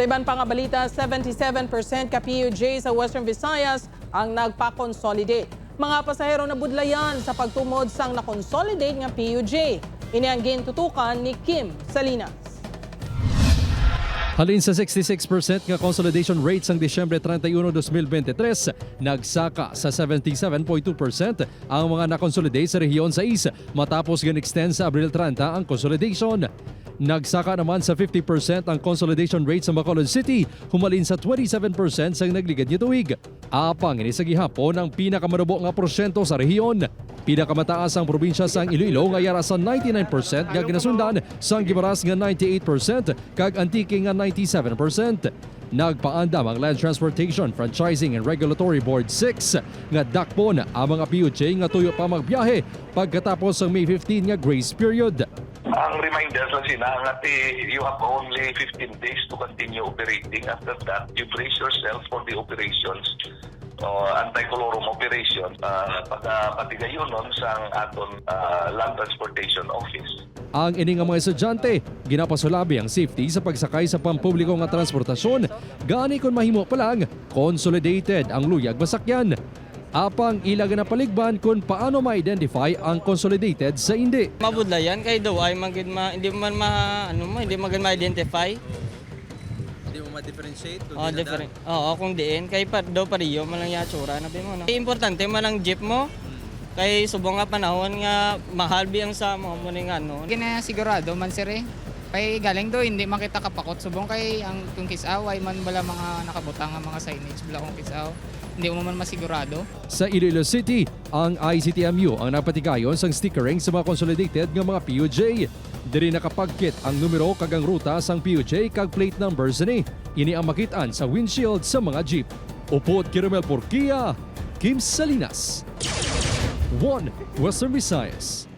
Sa ibang pang balita, 77% ka PUJ sa Western Visayas ang nagpa-consolidate. Mga pasahero nabudlayan sa pagtumod sang na-consolidate nga PUJ. Ini ang gintutukan ni Kim Salinas. Halin sa 66% nga consolidation rate sang Disyembre 31, 2023, nagsaka sa 77.2% ang mga na-consolidate sa rehiyon 6 matapos gan-extend sa Abril 30 ang consolidation. Nagsaka naman sa 50% ang consolidation rate sa Bacolod City, humalin sa 27% sa nagligad niya tuig. Apang ini sa gihapon ang pinakamarabo nga porsyento sa rehiyon. Pinakamataas ang probinsya sang Iloilo nga yara sa 99% nga ginasundan sang Gimaras nga 98% kag Antique nga 97%. Nagpaandam ang Land Transportation, Franchising and Regulatory Board 6 nga dakpon ang mga PUJ nga tuyo pa magbiyahe pagkatapos ng May 15 nga grace period. Ang reminders lang sila nga you have only 15 days to continue operating. After that, you brace yourself for the operations, anti-colorum operation, pagatigayon sa aton Land Transportation Office. Ang ining nga mga estudyante, ginapasulabi ang safety sa pagsakay sa pampubliko nga transportasyon, gani kung mahimo pa lang, consolidated ang luyag masakyan. Apang ilaga na paligban kung paano ma-identify ang consolidated sa hindi. Mabudlayan kay daw ay hindi man ma-identify. Hindi mo ma-differentiate? Different. Oo, kung diin kay daw pariyo man lang yatsura na mo no. Importante man ang jeep mo. Kay subong nga panahon nga mahal biyang sa mo ning ano. Gina sigurado man sir eh. Kay galing do hindi makita kapakot subong kay ang kung kisaw ay man bala mga nakabutang nga mga signage bala kung kisaw. Hindi mo man masigurado. Sa Iloilo City, ang ICTMU ang napatigayon sang stickering sa mga consolidated nga mga PUJ. Diri nakapagkit ang numero kag ang ruta sang PUJ kag plate numbers ni. Ini ang makitaan sa windshield sa mga jeep. Upot Kiramel Porquia, Kim Salinas. 1 Western Visayas.